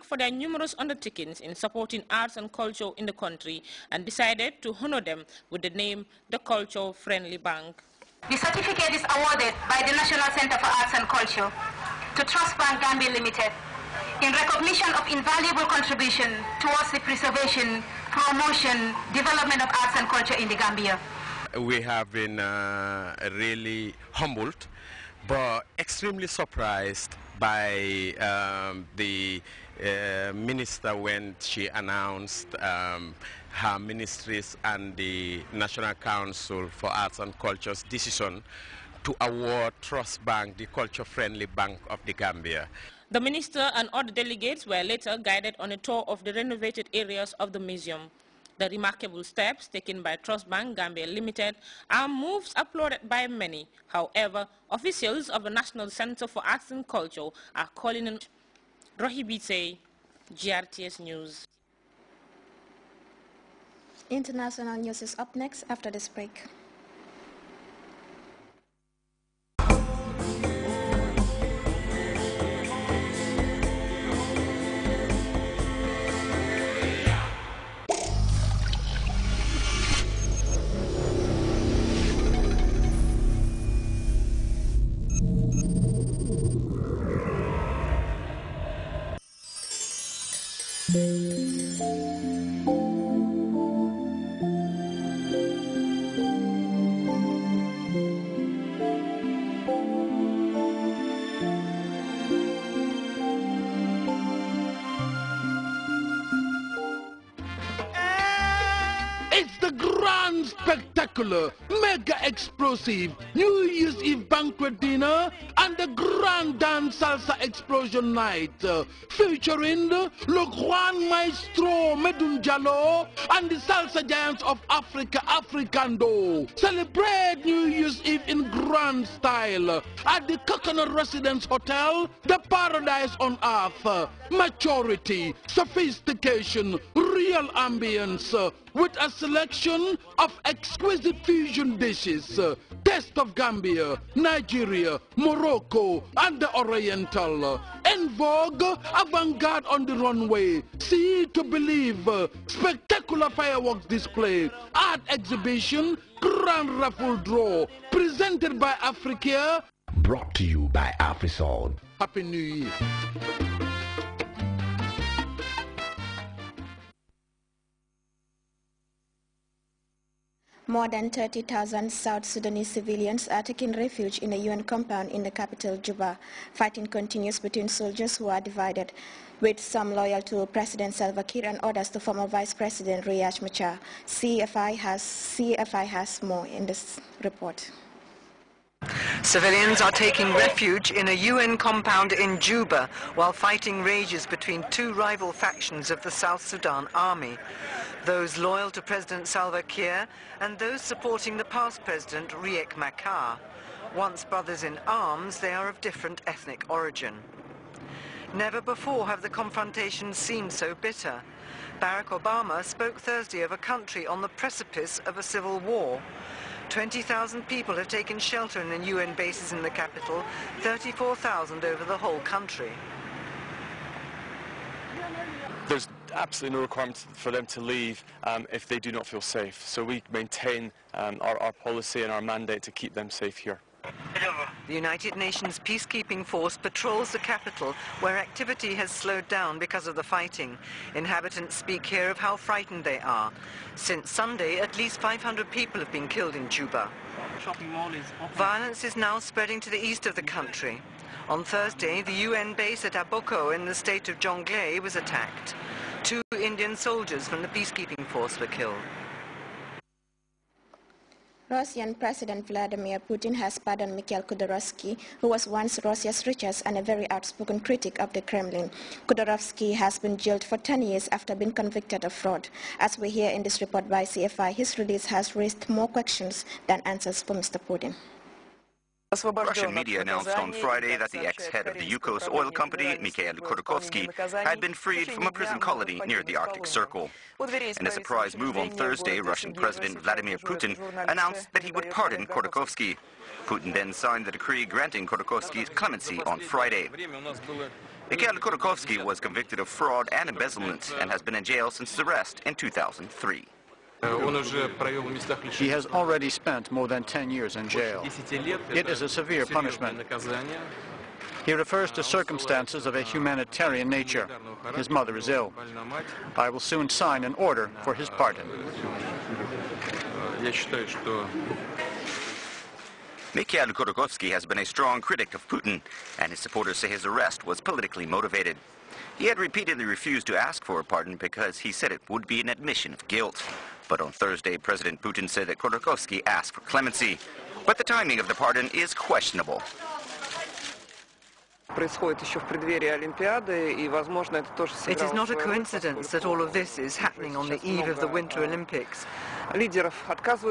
for their numerous undertakings in supporting arts and culture in the country and decided to honor them with the name the Culture Friendly Bank. The certificate is awarded by the National Center for Arts and Culture to Trust Bank Gambia Limited in recognition of invaluable contribution towards the preservation, promotion, development of arts and culture in the Gambia. We have been really humbled but extremely surprised by the minister when she announced her ministries and the National Council for Arts and Culture's decision to award Trust Bank the culture-friendly bank of the Gambia. The minister and other delegates were later guided on a tour of the renovated areas of the museum. The remarkable steps taken by Trust Bank Gambia Limited are moves applauded by many. However, officials of the National Center for Arts and Culture are calling on Rohibite, GRTS News. International news is up next after this break. Spectacular, mega explosive New Year's Eve banquet dinner and the grand dance salsa explosion night featuring Le Grand Maestro Medun Jallo and the salsa giants of Africa, Africando. Celebrate New Year's Eve in grand style at the Coconut Residence Hotel, the paradise on earth. Maturity, sophistication, real ambience with a selection of exquisite fusion dishes. Taste of Gambia, Nigeria, Morocco, and the Oriental. En vogue, avant-garde on the runway. See to believe. Spectacular fireworks display. Art exhibition, grand raffle draw. Presented by Africa. Brought to you by Afrisol. Happy New Year. More than 30,000 South Sudanese civilians are taking refuge in a UN compound in the capital, Juba. Fighting continues between soldiers who are divided, with some loyal to President Salva Kiir and others to former Vice President Riek Machar. CFI has more in this report. Civilians are taking refuge in a UN compound in Juba while fighting rages between two rival factions of the South Sudan army. Those loyal to President Salva Kiir and those supporting the past president Riek Machar. Once brothers in arms, they are of different ethnic origin. Never before have the confrontations seemed so bitter. Barack Obama spoke Thursday of a country on the precipice of a civil war. 20,000 people have taken shelter in the UN bases in the capital, 34,000 over the whole country. There's absolutely no requirement for them to leave if they do not feel safe. So we maintain our policy and our mandate to keep them safe here. The United Nations peacekeeping force patrols the capital, where activity has slowed down because of the fighting. Inhabitants speak here of how frightened they are. Since Sunday, at least 500 people have been killed in Juba. Violence is now spreading to the east of the country. On Thursday, the UN base at Aboko in the state of Jonglei was attacked. 2 Indian soldiers from the peacekeeping force were killed. Russian President Vladimir Putin has pardoned Mikhail Khodorkovsky, who was once Russia's richest and a very outspoken critic of the Kremlin. Khodorkovsky has been jailed for 10 years after being convicted of fraud. As we hear in this report by CFI, his release has raised more questions than answers for Mr. Putin. Russian media announced on Friday that the ex-head of the Yukos oil company, Mikhail Khodorkovsky, had been freed from a prison colony near the Arctic Circle. In a surprise move on Thursday, Russian President Vladimir Putin announced that he would pardon Khodorkovsky. Putin then signed the decree granting Khodorkovsky's clemency on Friday. Mikhail Khodorkovsky was convicted of fraud and embezzlement and has been in jail since his arrest in 2003. He has already spent more than 10 years in jail. It is a severe punishment. He refers to circumstances of a humanitarian nature. His mother is ill. I will soon sign an order for his pardon. Mikhail Khodorkovsky has been a strong critic of Putin, and his supporters say his arrest was politically motivated. He had repeatedly refused to ask for a pardon because he said it would be an admission of guilt. But on Thursday, President Putin said that Khodorkovsky asked for clemency. But the timing of the pardon is questionable. It is not a coincidence that all of this is happening on the eve of the Winter Olympics. Because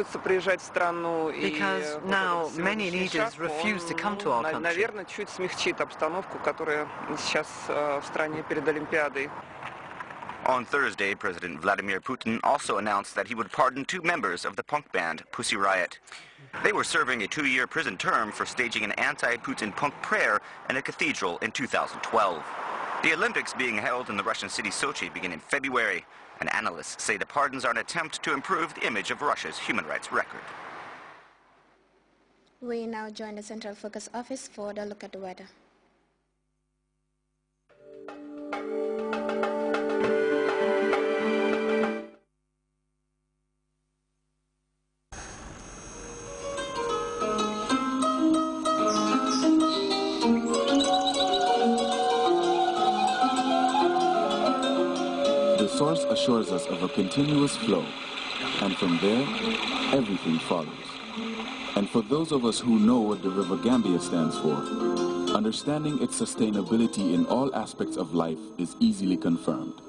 now many leaders refuse to come to our country. On Thursday, President Vladimir Putin also announced that he would pardon 2 members of the punk band Pussy Riot. They were serving a 2-year prison term for staging an anti-Putin punk prayer in a cathedral in 2012. The Olympics being held in the Russian city Sochi begin in February, and analysts say the pardons are an attempt to improve the image of Russia's human rights record. We now join the Central Focus Office for the look at the weather. The source assures us of a continuous flow, and from there, everything follows. And for those of us who know what the River Gambia stands for, understanding its sustainability in all aspects of life is easily confirmed.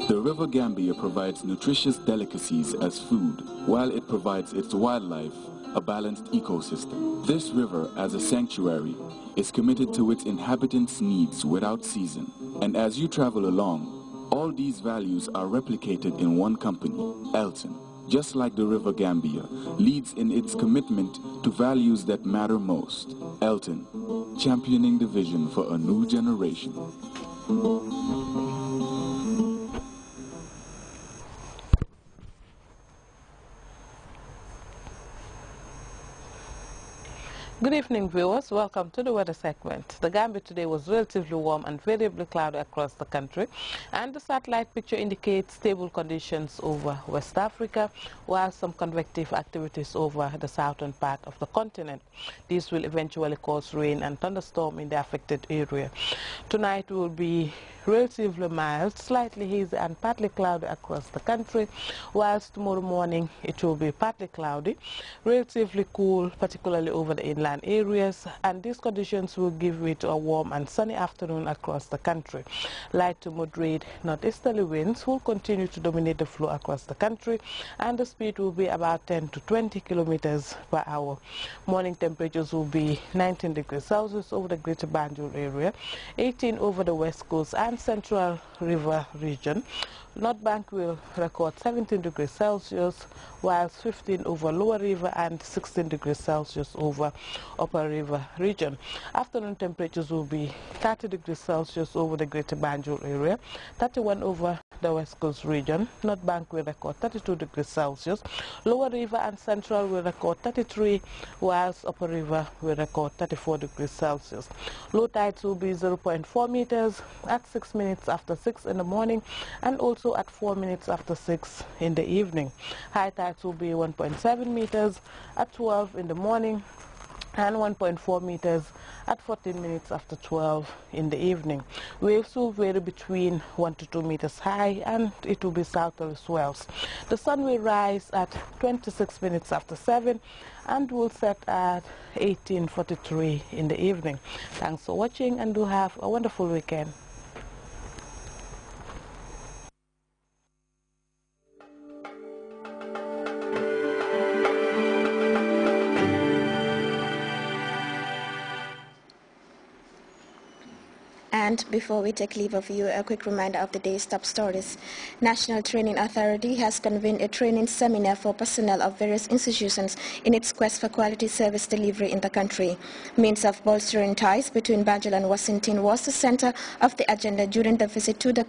The River Gambia provides nutritious delicacies as food, while it provides its wildlife a balanced ecosystem. This river, as a sanctuary, is committed to its inhabitants' needs without season. And as you travel along, all these values are replicated in one company, Elton, just like the River Gambia, leads in its commitment to values that matter most. Elton, championing the vision for a new generation. Good evening, viewers. Welcome to the weather segment. The Gambia today was relatively warm and variably cloudy across the country, and the satellite picture indicates stable conditions over West Africa, while some convective activities over the southern part of the continent. These will eventually cause rain and thunderstorm in the affected area. Tonight will be relatively mild, slightly hazy and partly cloudy across the country, whilst tomorrow morning it will be partly cloudy, relatively cool, particularly over the inland areas, and these conditions will give way to a warm and sunny afternoon across the country. Light to moderate northeasterly winds will continue to dominate the flow across the country, and the speed will be about 10 to 20 kilometers per hour. Morning temperatures will be 19 degrees Celsius over the Greater Banjul area, 18 over the west coast and Central River region. North Bank will record 17 degrees Celsius, whilst 15 over Lower River and 16 degrees Celsius over Upper River region. Afternoon temperatures will be 30 degrees Celsius over the Greater Banjul area, 31 over the West Coast region. North Bank will record 32 degrees Celsius. Lower River and Central will record 33, whilst Upper River will record 34 degrees Celsius. Low tides will be 0.4 meters at 6 minutes after 6 in the morning, and also at 4 minutes after 6 in the evening. High tides will be 1.7 meters at 12 in the morning and 1.4 meters at 14 minutes after 12 in the evening. Waves will vary between 1 to 2 meters high, and it will be southerly swells. The sun will rise at 26 minutes after 7 and will set at 18:43 in the evening. Thanks for watching, and do have a wonderful weekend. And segment. Before we take leave of you, a quick reminder of the day's top stories. National Training Authority has convened a training seminar for personnel of various institutions in its quest for quality service delivery in the country. Means of bolstering ties between Banjul and Washington was the center of the agenda during the visit to the